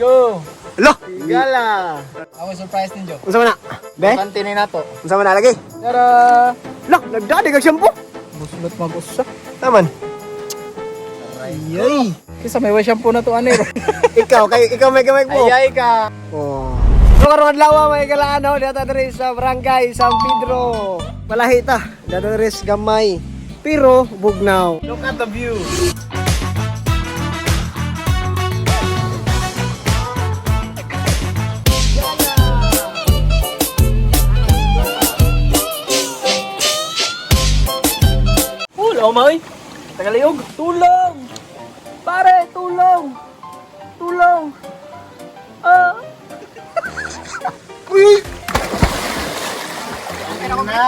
go. Hello. Gala. Ako surprise ninyo. Unsa man na? Be? Kantinin na to. Unsa man na lagi? Tara. Lah, nagdadi kag shampoo. Buslot mag-usa. Taman. Ayay. Kisa may way shampoo na to anero. Ikaw may gamay mo. Ayay ka. Oh. So karon adlaw may galaano data diri sa Barangay San Pedro. Malahi ta. Data diri sa gamay. Pero bugnaw. Look at the view. Tulong, Moy! Tagaliog! Tulong! Pare, tulong! Tulong! Ah! Uy! Okay na ako na!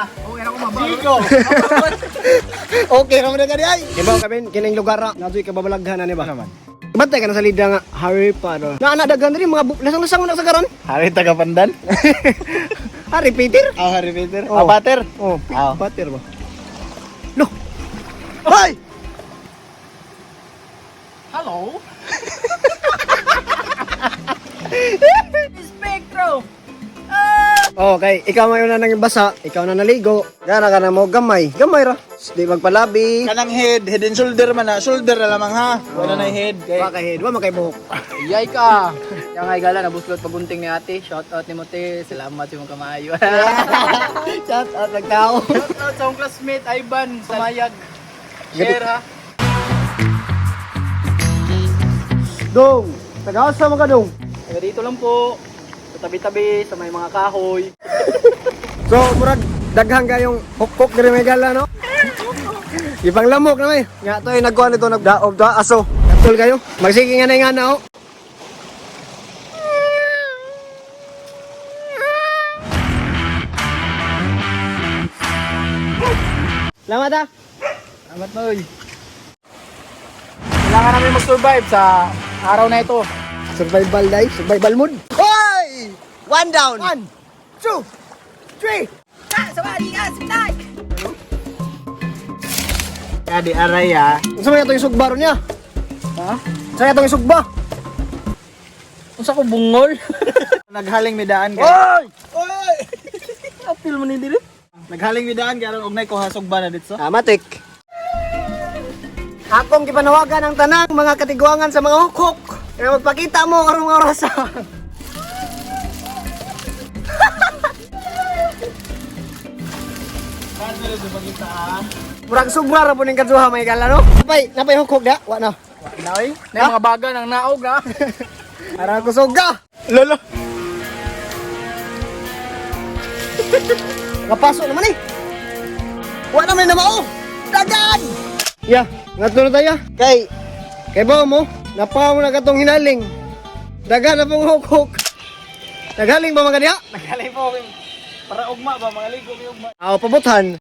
Okay na ako mabalo. Digo! Okay ra man gani ay. Ibaw kami kining lugar ra. Nadoy ka babalaghan ani ba? Naman. Bantay ka na sa lida nga Harry Potter. Na anak dagan diri mga lasang-lasang na sa karon. Hari taga Pandan? Harry Peter? Hari Peter? Oh. Butter? Oh, Oh. Potter ba? No. Hoy! Hello? Spectro! Okay, ikaw may una nang basa, ikaw na naligo. Gara ka na mo gamay. Gamay ra. Di magpalabi. Kanang head and shoulder man na. Shoulder na lamang ha. Wala na head. Baka head, wa makay buhok. Iyay ka! Kaya nga igala, nabuslot pagunting ni ate. Shout out ni Mote. Salamat yung kamayo. Shout out nagtao. Shout out sa akong classmate, Ivan. Samayag. Share ha. Dong, tagasa mo ka dong. Taga dito lang po. Sa tabi-tabi, sa may mga kahoy. So, murag daghang kayong hukok diri may gala no? Ibang lamok na may. Nga to ay nagkuhan nito nagdaog da aso. Katul kayo. Magsige nga na oh. Salamat ah. Salamat Noy. Kailangan namin mag-survive sa araw na ito. Survival day, survival mood. Hoy! One down. 1, 2, 3. Kaya di aray ha. Unsa man itong sugba ron niya? Ha? Saya itong sugba. Unsa ko bungol? Naghaling midaan ka. Hoy! Hoy! Apil mo ni dili. Naghaling midaan kaya og nay ko hasog ba na dito. Matik. Akong gipanawagan ang tanang mga katiguangan sa mga hukok. Kaya magpakita mo karong mga orasan. Murag sobra ra po ning kadsuha may gala no? Napay hukok da? Wa na. Nay, na mga baga ng naog ha. Ara ko soga. Lolo. Kapasok naman eh. Wa na may namao. Dagan. Ya, ngadto na tayo. Kay ba mo? Napaw mo na katong hinaling. Dagan na pong hukok. Naghaling ba mga niya? Naghaling po para ugma ba mga ligo may ugma. Aw pabuthan.